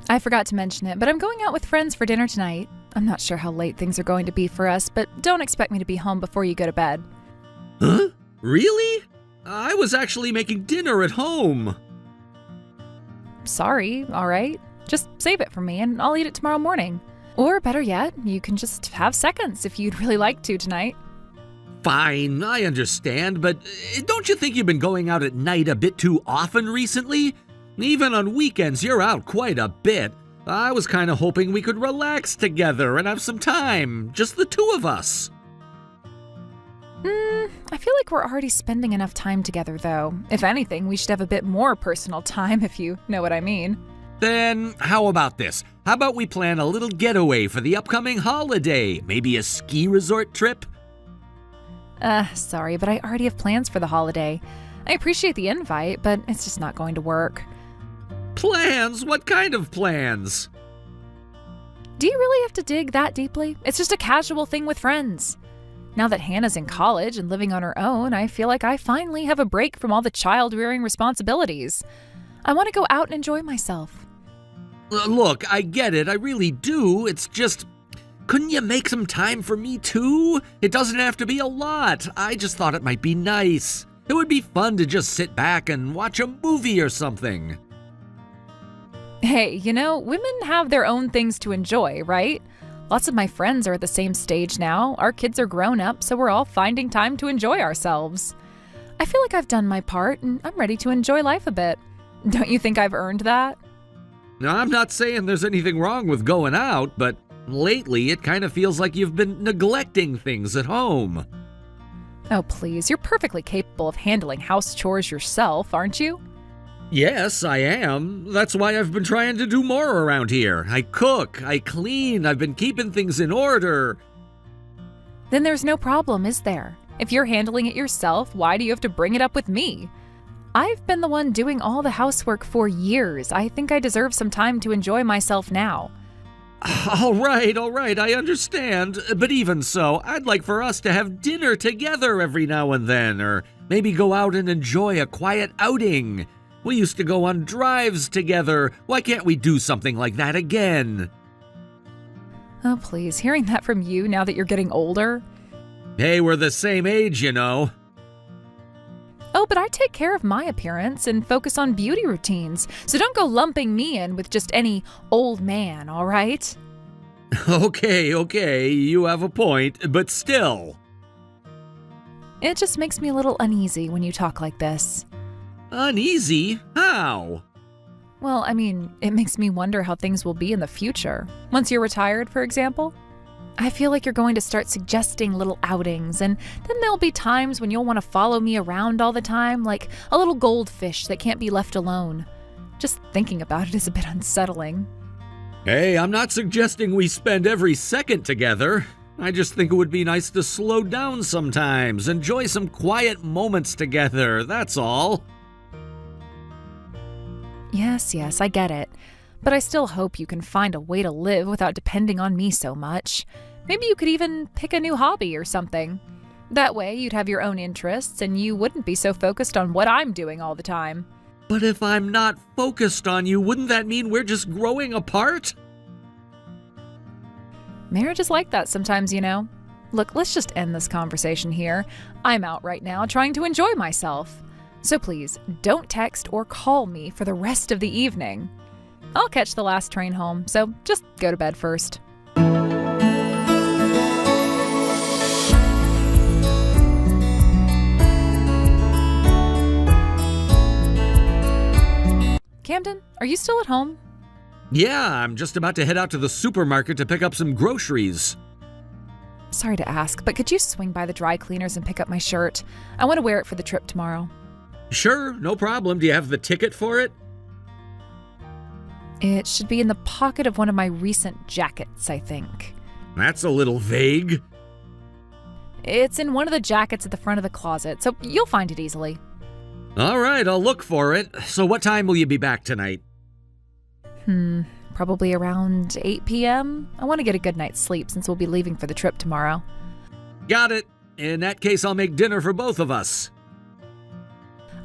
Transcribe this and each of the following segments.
I forgot to mention it, but I'm going out with friends for dinner tonight. I'm not sure how late things are going to be for us, but don't expect me to be home before you go to bed. Huh? Really? I was actually making dinner at home. Sorry, all right? Just save it for me and I'll eat it tomorrow morning. Or better yet, you can just have seconds if you'd really like to tonight. Fine, I understand, but don't you think you've been going out at night a bit too often recently? Even on weekends, you're out quite a bit. I was kind of hoping we could relax together and have some time, just the two of us. I feel like we're already spending enough time together, though. If anything, we should have a bit more personal time, if you know what I mean. Then, how about this? How about we plan a little getaway for the upcoming holiday? Maybe a ski resort trip? Sorry, but I already have plans for the holiday. I appreciate the invite, but it's just not going to work. Plans? What kind of plans? Do you really have to dig that deeply? It's just a casual thing with friends. Now that Hannah's in college and living on her own, I feel like I finally have a break from all the child-rearing responsibilities. I want to go out and enjoy myself. Look, I get it, I really do. It's just, couldn't you make some time for me too? It doesn't have to be a lot. I just thought it might be nice. It would be fun to just sit back and watch a movie or something. Hey, women have their own things to enjoy, right? Lots of my friends are at the same stage now. Our kids are grown up, so we're all finding time to enjoy ourselves. I feel like I've done my part, and I'm ready to enjoy life a bit. Don't you think I've earned that? Now, I'm not saying there's anything wrong with going out, but lately it kind of feels like you've been neglecting things at home. Oh, please, you're perfectly capable of handling house chores yourself, aren't you? Yes, I am. That's why I've been trying to do more around here. I cook, I clean, I've been keeping things in order. Then there's no problem, is there? If you're handling it yourself, why do you have to bring it up with me? I've been the one doing all the housework for years. I think I deserve some time to enjoy myself now. All right, I understand. But even so, I'd like for us to have dinner together every now and then, or maybe go out and enjoy a quiet outing. We used to go on drives together. Why can't we do something like that again? Oh, please, hearing that from you now that you're getting older. Hey, we're the same age, you know. Oh, but I take care of my appearance and focus on beauty routines, so don't go lumping me in with just any old man, all right? Okay, you have a point, but still. It just makes me a little uneasy when you talk like this. Uneasy? How? Well, I mean, it makes me wonder how things will be in the future. Once you're retired, for example. I feel like you're going to start suggesting little outings, and then there'll be times when you'll want to follow me around all the time, like a little goldfish that can't be left alone. Just thinking about it is a bit unsettling. Hey, I'm not suggesting we spend every second together. I just think it would be nice to slow down sometimes, enjoy some quiet moments together, that's all. Yes, I get it. But I still hope you can find a way to live without depending on me so much. Maybe you could even pick a new hobby or something. That way you'd have your own interests and you wouldn't be so focused on what I'm doing all the time. But if I'm not focused on you, wouldn't that mean we're just growing apart? Marriage is like that sometimes, Look, let's just end this conversation here. I'm out right now trying to enjoy myself. So please, don't text or call me for the rest of the evening. I'll catch the last train home, so just go to bed first. Camden, are you still at home? Yeah, I'm just about to head out to the supermarket to pick up some groceries. Sorry to ask, but could you swing by the dry cleaners and pick up my shirt? I want to wear it for the trip tomorrow. Sure, no problem. Do you have the ticket for it? It should be in the pocket of one of my recent jackets, I think. That's a little vague. It's in one of the jackets at the front of the closet, so you'll find it easily. All right, I'll look for it. So what time will you be back tonight? Probably around 8 p.m. I want to get a good night's sleep since we'll be leaving for the trip tomorrow. Got it. In that case, I'll make dinner for both of us.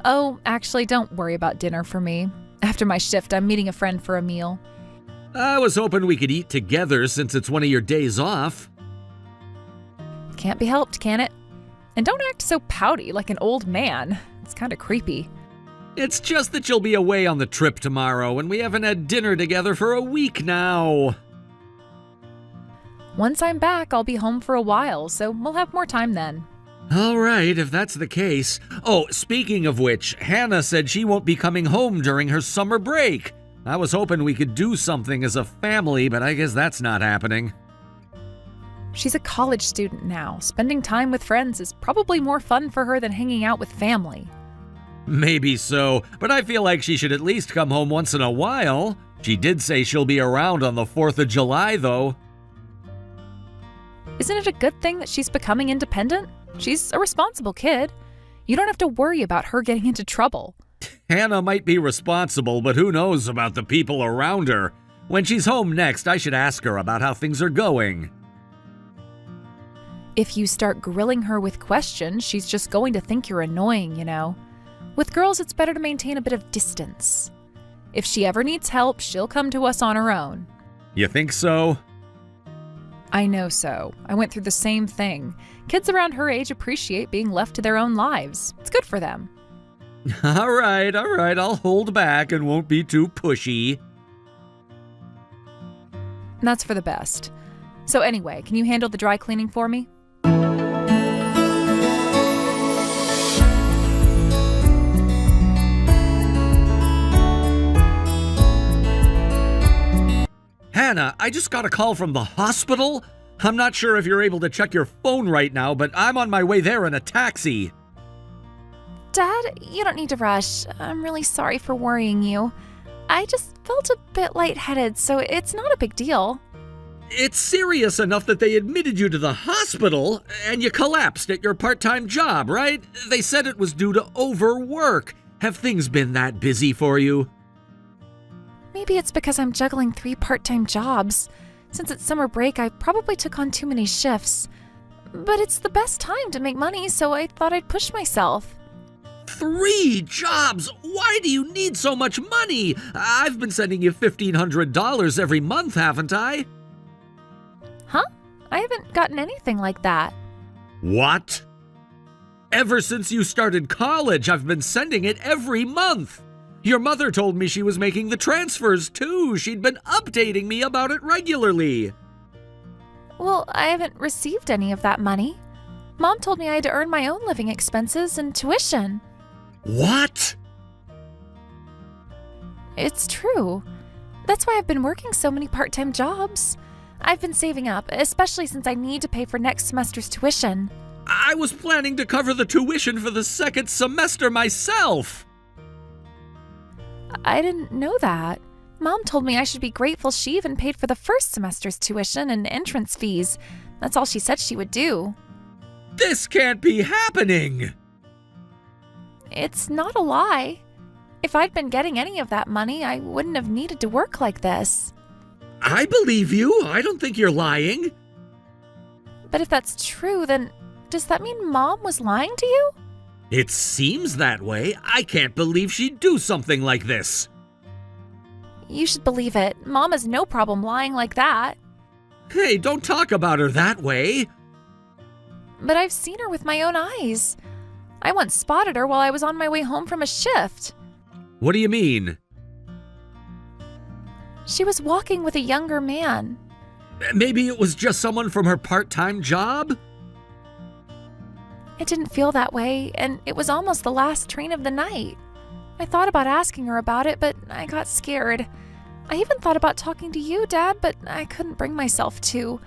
Oh, actually, don't worry about dinner for me. After my shift, I'm meeting a friend for a meal. I was hoping we could eat together since it's one of your days off. Can't be helped, can it? And don't act so pouty like an old man. It's kind of creepy. It's just that you'll be away on the trip tomorrow, and we haven't had dinner together for a week now. Once I'm back, I'll be home for a while, so we'll have more time then. All right, if that's the case. Oh, speaking of which, Hannah said she won't be coming home during her summer break. I was hoping we could do something as a family, but I guess that's not happening. She's a college student now. Spending time with friends is probably more fun for her than hanging out with family. Maybe so, but I feel like she should at least come home once in a while. She did say she'll be around on the 4th of July, though. Isn't it a good thing that she's becoming independent? She's a responsible kid. You don't have to worry about her getting into trouble. Hannah might be responsible, but who knows about the people around her? When she's home next, I should ask her about how things are going. If you start grilling her with questions, she's just going to think you're annoying, you know. With girls, it's better to maintain a bit of distance. If she ever needs help, she'll come to us on her own. You think so? I know so. I went through the same thing. Kids around her age appreciate being left to their own lives. It's good for them. All right, I'll hold back and won't be too pushy. That's for the best. So anyway, can you handle the dry cleaning for me? Hannah, I just got a call from the hospital. I'm not sure if you're able to check your phone right now, but I'm on my way there in a taxi. Dad, you don't need to rush. I'm really sorry for worrying you. I just felt a bit lightheaded, so it's not a big deal. It's serious enough that they admitted you to the hospital and you collapsed at your part-time job, right? They said it was due to overwork. Have things been that busy for you? Maybe it's because I'm juggling 3 part-time jobs. Since it's summer break, I probably took on too many shifts. But it's the best time to make money, so I thought I'd push myself. 3 jobs? Why do you need so much money? I've been sending you $1,500 every month, haven't I? Huh? I haven't gotten anything like that. What? Ever since you started college, I've been sending it every month. Your mother told me she was making the transfers too. She'd been updating me about it regularly. Well, I haven't received any of that money. Mom told me I had to earn my own living expenses and tuition. What? It's true. That's why I've been working so many part-time jobs. I've been saving up, especially since I need to pay for next semester's tuition. I was planning to cover the tuition for the 2nd semester myself. I didn't know that. Mom told me I should be grateful she even paid for the 1st semester's tuition and entrance fees. That's all she said she would do. This can't be happening. It's not a lie. If I'd been getting any of that money, I wouldn't have needed to work like this. I believe you. I don't think you're lying. But if that's true, then does that mean Mom was lying to you? It seems that way. I can't believe she'd do something like this. You should believe it. Mom has no problem lying like that. Hey, don't talk about her that way. But I've seen her with my own eyes. I once spotted her while I was on my way home from a shift. What do you mean? She was walking with a younger man. Maybe it was just someone from her part-time job? It didn't feel that way, and it was almost the last train of the night. I thought about asking her about it, but I got scared. I even thought about talking to you, Dad, but I couldn't bring myself to.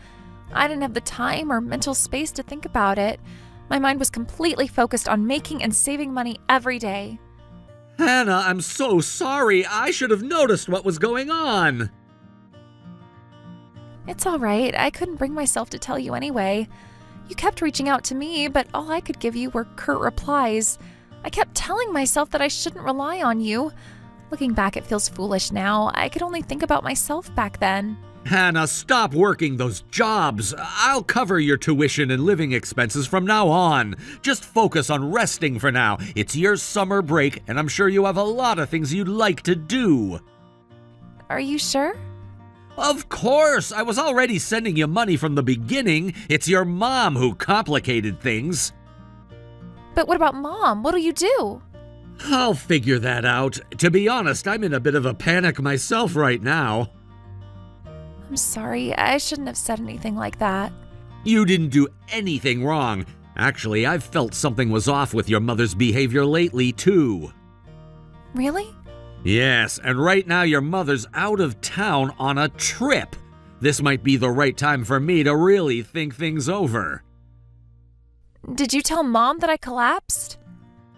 I didn't have the time or mental space to think about it. My mind was completely focused on making and saving money every day. Hannah, I'm so sorry. I should have noticed what was going on. It's all right. I couldn't bring myself to tell you anyway. You kept reaching out to me, but all I could give you were curt replies. I kept telling myself that I shouldn't rely on you. Looking back, it feels foolish now. I could only think about myself back then. Hannah, stop working those jobs. I'll cover your tuition and living expenses from now on. Just focus on resting for now. It's your summer break, and I'm sure you have a lot of things you'd like to do. Are you sure? Of course, I was already sending you money from the beginning. It's your mom who complicated things. But what about Mom? What'll you do? I'll figure that out. To be honest, I'm in a bit of a panic myself right now. I'm sorry, I shouldn't have said anything like that. You didn't do anything wrong. Actually, I've felt something was off with your mother's behavior lately, too. Really? Yes, and right now your mother's out of town on a trip. This might be the right time for me to really think things over. Did you tell Mom that I collapsed?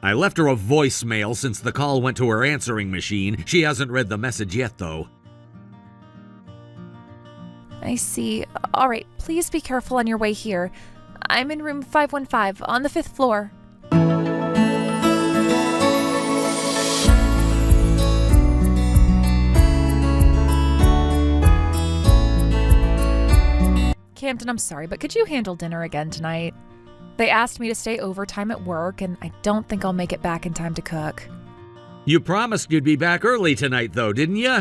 I left her a voicemail since the call went to her answering machine. She hasn't read the message yet, though. I see. All right, please be careful on your way here. I'm in room 515 on the 5th floor. Camden, I'm sorry, but could you handle dinner again tonight? They asked me to stay overtime at work, and I don't think I'll make it back in time to cook. You promised you'd be back early tonight, though, didn't you?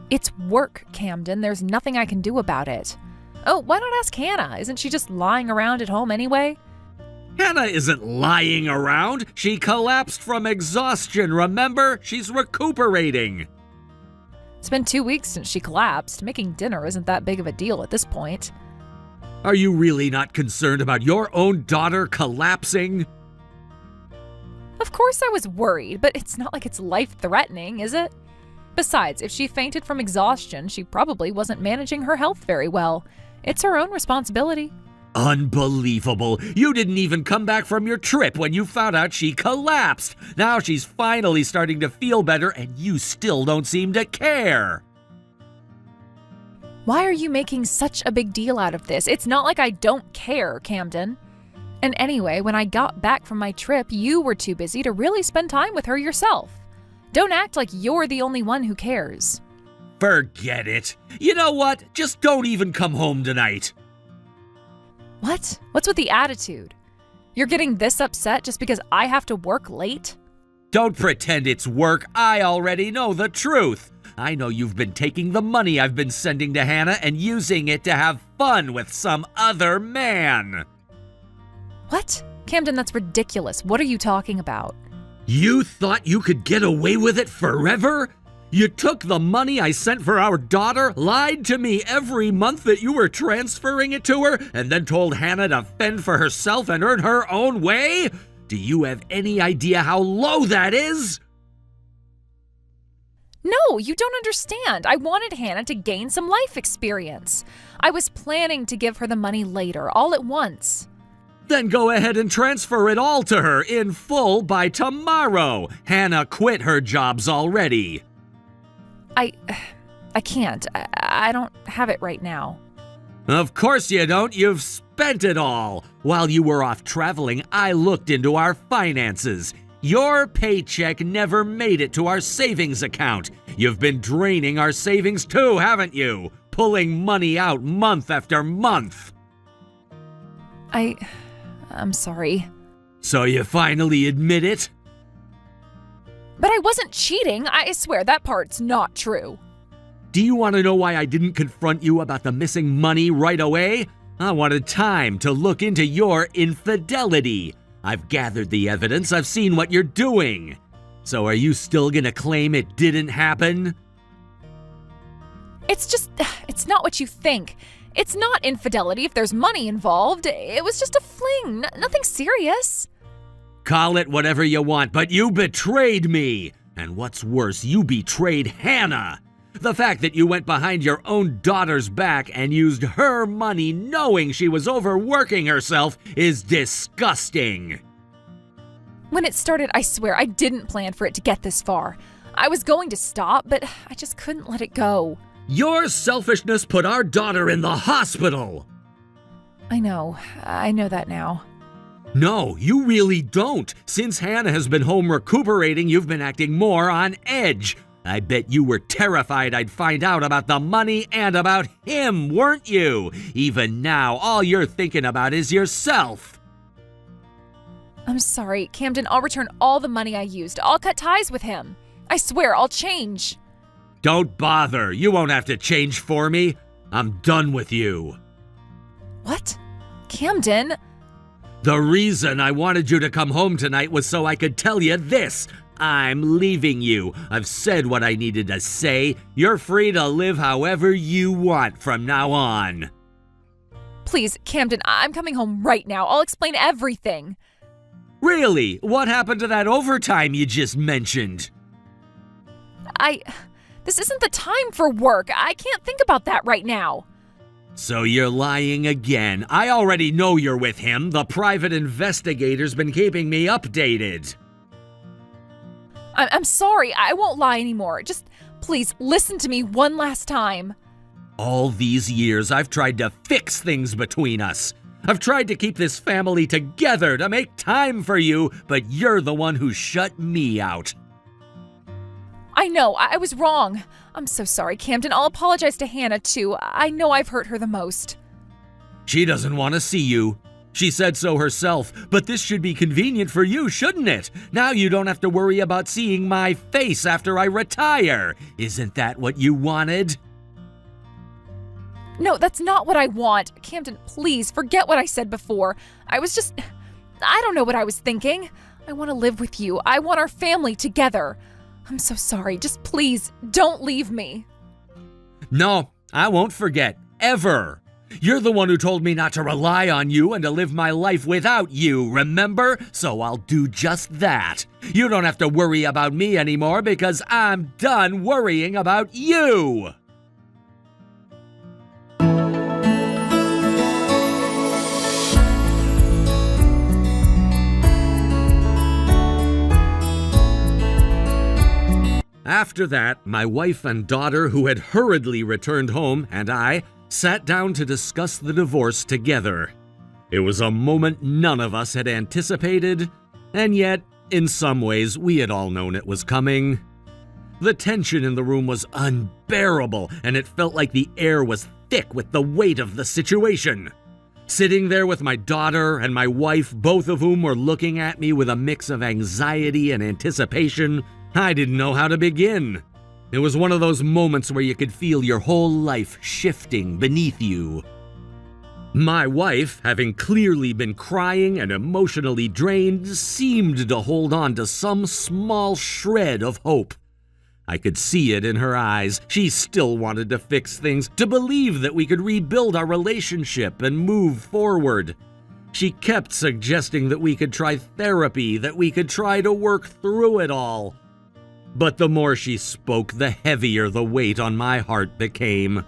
It's work, Camden. There's nothing I can do about it. Oh, why not ask Hannah? Isn't she just lying around at home anyway? Hannah isn't lying around. She collapsed from exhaustion, remember? She's recuperating. It's been 2 weeks since she collapsed. Making dinner isn't that big of a deal at this point. Are you really not concerned about your own daughter collapsing? Of course I was worried, but it's not like it's life-threatening, is it? Besides, if she fainted from exhaustion, she probably wasn't managing her health very well. It's her own responsibility. Unbelievable. You didn't even come back from your trip when you found out she collapsed. Now she's finally starting to feel better and you still don't seem to care. Why are you making such a big deal out of this? It's not like I don't care, Camden. And anyway, when I got back from my trip, you were too busy to really spend time with her yourself. Don't act like you're the only one who cares. Forget it. You know what? Just don't even come home tonight. What? What's with the attitude? You're getting this upset just because I have to work late? Don't pretend it's work. I already know the truth. I know you've been taking the money I've been sending to Hannah and using it to have fun with some other man. What? Camden, that's ridiculous. What are you talking about? You thought you could get away with it forever? You took the money I sent for our daughter, lied to me every month that you were transferring it to her, and then told Hannah to fend for herself and earn her own way? Do you have any idea how low that is? No, you don't understand. I wanted Hannah to gain some life experience. I was planning to give her the money later, all at once. Then go ahead and transfer it all to her in full by tomorrow. Hannah quit her jobs already. I can't. I don't have it right now. Of course you don't. You've spent it all. While you were off traveling, I looked into our finances. Your paycheck never made it to our savings account. You've been draining our savings too, haven't you? Pulling money out month after month. I'm sorry. So you finally admit it? But I wasn't cheating. I swear that part's not true. Do you want to know why I didn't confront you about the missing money right away? I wanted time to look into your infidelity. I've gathered the evidence. I've seen what you're doing. So are you still gonna claim it didn't happen? It's not what you think. It's not infidelity if there's money involved. It was just a fling, nothing serious. Call it whatever you want, but you betrayed me. And what's worse, you betrayed Hannah. The fact that you went behind your own daughter's back and used her money knowing she was overworking herself is disgusting. When it started, I swear I didn't plan for it to get this far. I was going to stop, but I just couldn't let it go. Your selfishness put our daughter in the hospital. I know that now. No, you really don't. Since Hannah has been home recuperating, you've been acting more on edge. I bet you were terrified I'd find out about the money and about him, weren't you? Even now, all you're thinking about is yourself. I'm sorry, Camden, I'll return all the money I used. I'll cut ties with him. I swear, I'll change. Don't bother. You won't have to change for me. I'm done with you. What? Camden? The reason I wanted you to come home tonight was so I could tell you this. I'm leaving you. I've said what I needed to say. You're free to live however you want from now on. Please, Camden, I'm coming home right now. I'll explain everything. Really? What happened to that overtime you just mentioned? This isn't the time for work. I can't think about that right now. So you're lying again. I already know you're with him. The private investigator's been keeping me updated. I'm sorry. I won't lie anymore. Just please listen to me one last time. All these years, I've tried to fix things between us. I've tried to keep this family together, to make time for you, but you're the one who shut me out. I know. I was wrong. I'm so sorry, Camden. I'll apologize to Hannah, too. I know I've hurt her the most. She doesn't want to see you. She said so herself, but this should be convenient for you, shouldn't it? Now you don't have to worry about seeing my face after I retire. Isn't that what you wanted? No, that's not what I want. Camden, please, forget what I said before. I don't know what I was thinking. I want to live with you. I want our family together. I'm so sorry. Just please, don't leave me. No, I won't forget. Ever. You're the one who told me not to rely on you and to live my life without you, remember? So I'll do just that. You don't have to worry about me anymore because I'm done worrying about you. After that, my wife and daughter, who had hurriedly returned home, and I sat down to discuss the divorce together. It was a moment none of us had anticipated, and yet, in some ways, we had all known it was coming. The tension in the room was unbearable, and it felt like the air was thick with the weight of the situation. Sitting there with my daughter and my wife, both of whom were looking at me with a mix of anxiety and anticipation, I didn't know how to begin. It was one of those moments where you could feel your whole life shifting beneath you. My wife, having clearly been crying and emotionally drained, seemed to hold on to some small shred of hope. I could see it in her eyes. She still wanted to fix things, to believe that we could rebuild our relationship and move forward. She kept suggesting that we could try therapy, that we could try to work through it all. But the more she spoke, the heavier the weight on my heart became.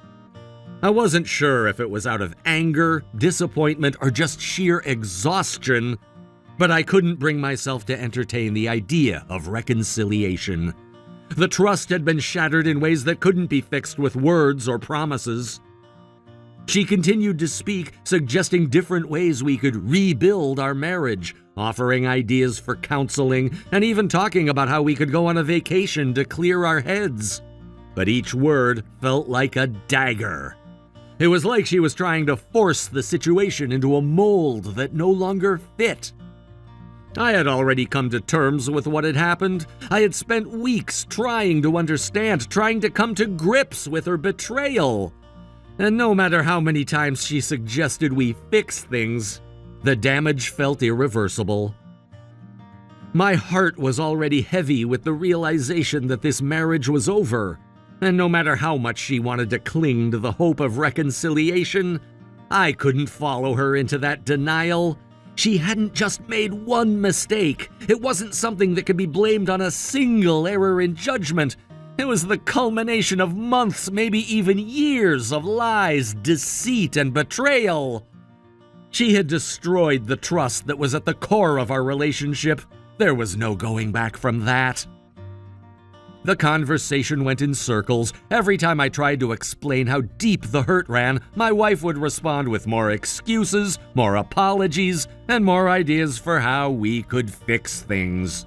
I wasn't sure if it was out of anger, disappointment, or just sheer exhaustion, but I couldn't bring myself to entertain the idea of reconciliation. The trust had been shattered in ways that couldn't be fixed with words or promises. She continued to speak, suggesting different ways we could rebuild our marriage, offering ideas for counseling, and even talking about how we could go on a vacation to clear our heads. But each word felt like a dagger. It was like she was trying to force the situation into a mold that no longer fit. I had already come to terms with what had happened. I had spent weeks trying to understand, trying to come to grips with her betrayal. And no matter how many times she suggested we fix things, the damage felt irreversible. My heart was already heavy with the realization that this marriage was over, and no matter how much she wanted to cling to the hope of reconciliation, I couldn't follow her into that denial. She hadn't just made one mistake. It wasn't something that could be blamed on a single error in judgment. It was the culmination of months, maybe even years of lies, deceit, and betrayal. She had destroyed the trust that was at the core of our relationship. There was no going back from that. The conversation went in circles. Every time I tried to explain how deep the hurt ran, my wife would respond with more excuses, more apologies, and more ideas for how we could fix things.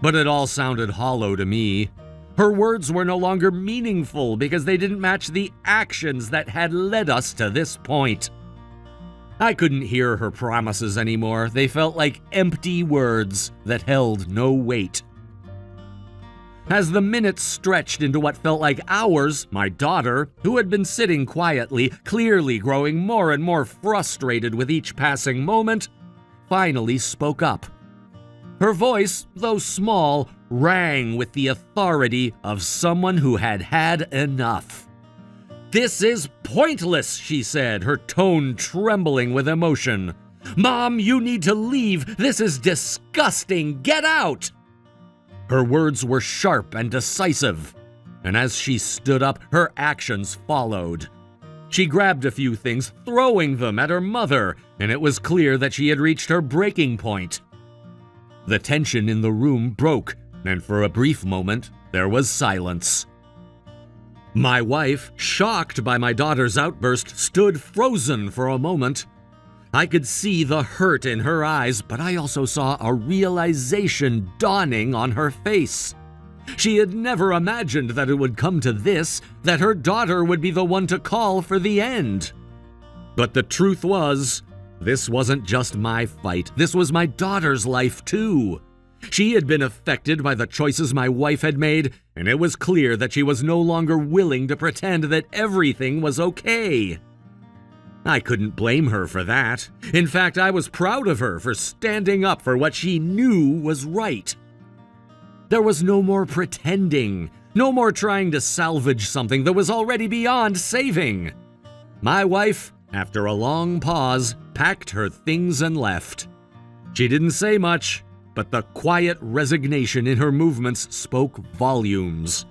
But it all sounded hollow to me. Her words were no longer meaningful because they didn't match the actions that had led us to this point. I couldn't hear her promises anymore. They felt like empty words that held no weight. As the minutes stretched into what felt like hours, my daughter, who had been sitting quietly, clearly growing more and more frustrated with each passing moment, finally spoke up. Her voice, though small, rang with the authority of someone who had had enough. "This is pointless," she said, her tone trembling with emotion. "Mom, you need to leave. This is disgusting. Get out!" Her words were sharp and decisive, and as she stood up, her actions followed. She grabbed a few things, throwing them at her mother, and it was clear that she had reached her breaking point. The tension in the room broke, and for a brief moment, there was silence. My wife, shocked by my daughter's outburst, stood frozen for a moment. I could see the hurt in her eyes, but I also saw a realization dawning on her face. She had never imagined that it would come to this, that her daughter would be the one to call for the end. But the truth was, this wasn't just my fight. This was my daughter's life, too. She had been affected by the choices my wife had made, and it was clear that she was no longer willing to pretend that everything was okay. I couldn't blame her for that. In fact, I was proud of her for standing up for what she knew was right. There was no more pretending, no more trying to salvage something that was already beyond saving. My wife, after a long pause, packed her things and left. She didn't say much, but the quiet resignation in her movements spoke volumes.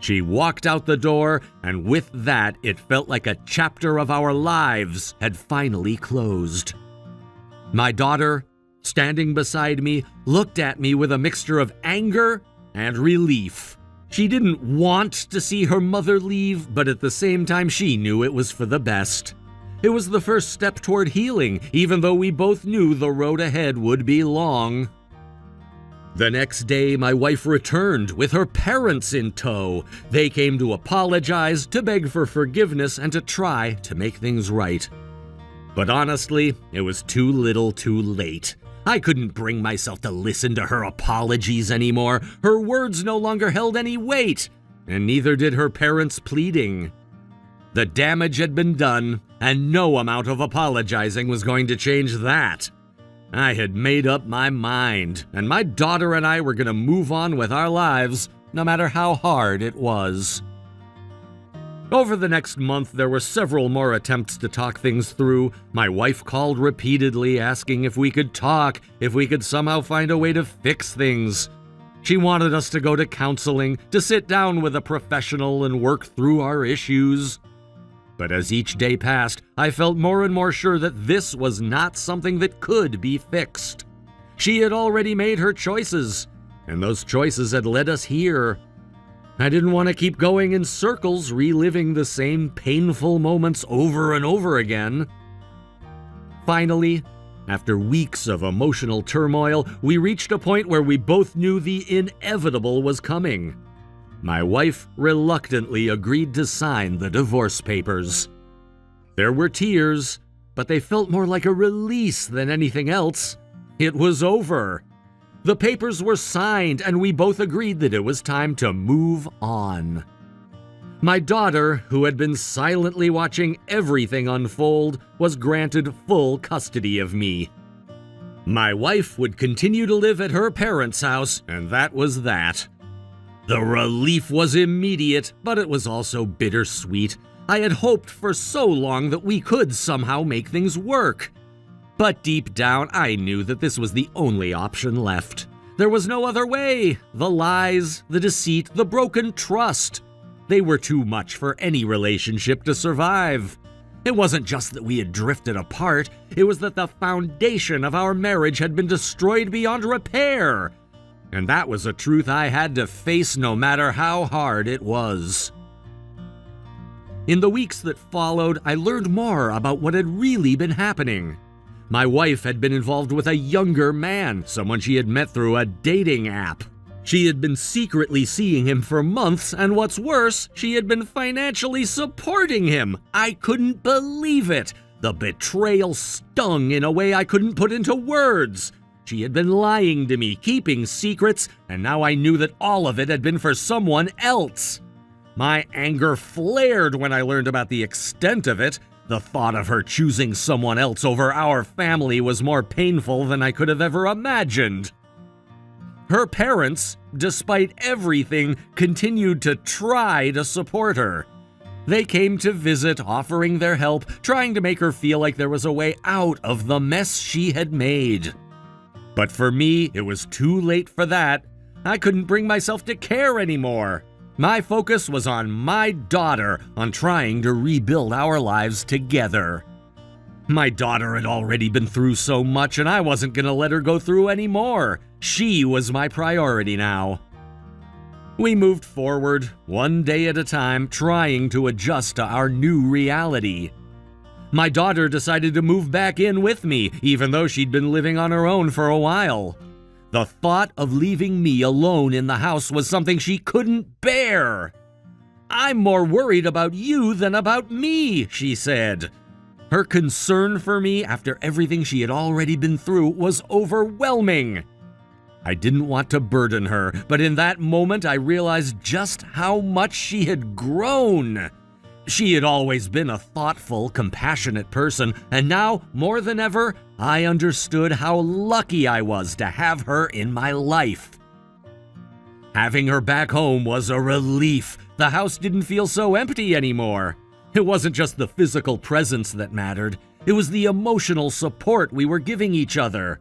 She walked out the door, and with that, it felt like a chapter of our lives had finally closed. My daughter, standing beside me, looked at me with a mixture of anger and relief. She didn't want to see her mother leave, but at the same time, she knew it was for the best. It was the first step toward healing, even though we both knew the road ahead would be long. The next day, my wife returned with her parents in tow. They came to apologize, to beg for forgiveness, and to try to make things right. But honestly, it was too little too late. I couldn't bring myself to listen to her apologies anymore. Her words no longer held any weight, and neither did her parents' pleading. The damage had been done, and no amount of apologizing was going to change that. I had made up my mind, and my daughter and I were going to move on with our lives, no matter how hard it was. Over the next month, there were several more attempts to talk things through. My wife called repeatedly, asking if we could talk, if we could somehow find a way to fix things. She wanted us to go to counseling, to sit down with a professional and work through our issues. But as each day passed, I felt more and more sure that this was not something that could be fixed. She had already made her choices, and those choices had led us here. I didn't want to keep going in circles, reliving the same painful moments over and over again. Finally, after weeks of emotional turmoil, we reached a point where we both knew the inevitable was coming. My wife reluctantly agreed to sign the divorce papers. There were tears, but they felt more like a release than anything else. It was over. The papers were signed, and we both agreed that it was time to move on. My daughter, who had been silently watching everything unfold, was granted full custody of me. My wife would continue to live at her parents' house, and that was that. The relief was immediate, but it was also bittersweet. I had hoped for so long that we could somehow make things work. But deep down, I knew that this was the only option left. There was no other way. The lies, the deceit, the broken trust. They were too much for any relationship to survive. It wasn't just that we had drifted apart, it was that the foundation of our marriage had been destroyed beyond repair. And that was a truth I had to face no matter how hard it was. In the weeks that followed, I learned more about what had really been happening. My wife had been involved with a younger man, someone she had met through a dating app. She had been secretly seeing him for months, and what's worse, she had been financially supporting him. I couldn't believe it. The betrayal stung in a way I couldn't put into words. She had been lying to me, keeping secrets, and now I knew that all of it had been for someone else. My anger flared when I learned about the extent of it. The thought of her choosing someone else over our family was more painful than I could have ever imagined. Her parents, despite everything, continued to try to support her. They came to visit, offering their help, trying to make her feel like there was a way out of the mess she had made. But for me, it was too late for that. I couldn't bring myself to care anymore. My focus was on my daughter, on trying to rebuild our lives together. My daughter had already been through so much, and I wasn't going to let her go through any more. She was my priority now. We moved forward, one day at a time, trying to adjust to our new reality. My daughter decided to move back in with me, even though she'd been living on her own for a while. The thought of leaving me alone in the house was something she couldn't bear. "I'm more worried about you than about me," she said. Her concern for me, after everything she had already been through, was overwhelming. I didn't want to burden her, but in that moment I realized just how much she had grown. She had always been a thoughtful, compassionate person, and now, more than ever, I understood how lucky I was to have her in my life. Having her back home was a relief. The house didn't feel so empty anymore. It wasn't just the physical presence that mattered. It was the emotional support we were giving each other.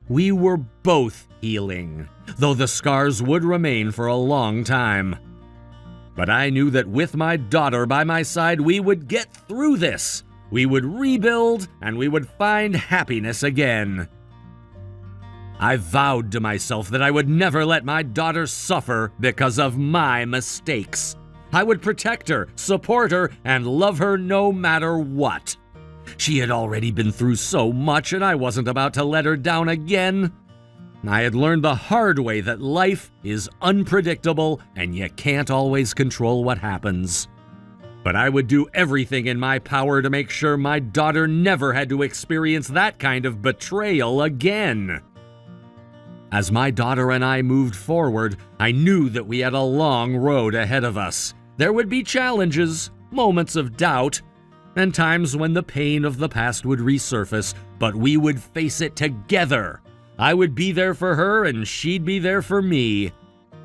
We were both healing, though the scars would remain for a long time. But I knew that with my daughter by my side, we would get through this. We would rebuild, and we would find happiness again. I vowed to myself that I would never let my daughter suffer because of my mistakes. I would protect her, support her, and love her no matter what. She had already been through so much, and I wasn't about to let her down again. I had learned the hard way that life is unpredictable and you can't always control what happens. But I would do everything in my power to make sure my daughter never had to experience that kind of betrayal again. As my daughter and I moved forward, I knew that we had a long road ahead of us. There would be challenges, moments of doubt, and times when the pain of the past would resurface, but we would face it together. I would be there for her and she'd be there for me.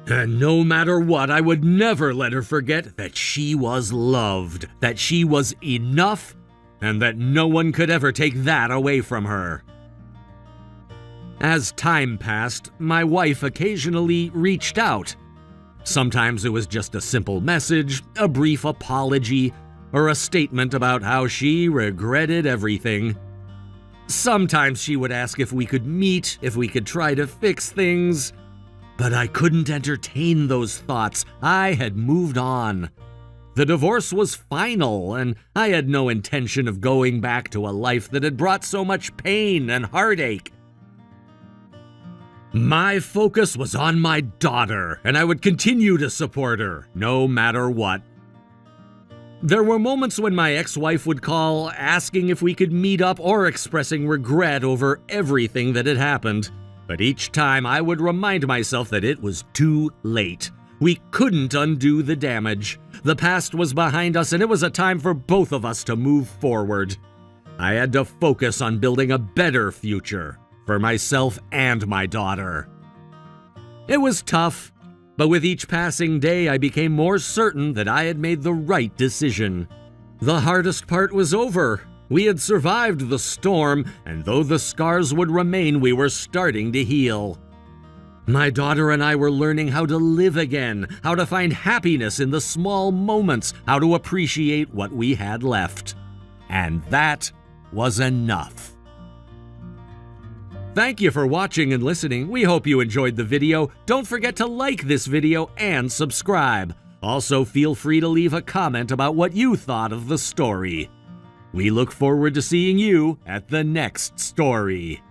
And no matter what, I would never let her forget that she was loved, that she was enough, and that no one could ever take that away from her. As time passed, my wife occasionally reached out. Sometimes it was just a simple message, a brief apology, or a statement about how she regretted everything. Sometimes she would ask if we could meet, if we could try to fix things. But I couldn't entertain those thoughts. I had moved on. The divorce was final, and I had no intention of going back to a life that had brought so much pain and heartache. My focus was on my daughter, and I would continue to support her, no matter what. There were moments when my ex-wife would call, asking if we could meet up or expressing regret over everything that had happened. But each time I would remind myself that it was too late. We couldn't undo the damage. The past was behind us, and it was a time for both of us to move forward. I had to focus on building a better future for myself and my daughter. It was tough, but with each passing day, I became more certain that I had made the right decision. The hardest part was over. We had survived the storm, and though the scars would remain, we were starting to heal. My daughter and I were learning how to live again, how to find happiness in the small moments, how to appreciate what we had left. And that was enough. Thank you for watching and listening. We hope you enjoyed the video. Don't forget to like this video and subscribe. Also, feel free to leave a comment about what you thought of the story. We look forward to seeing you at the next story.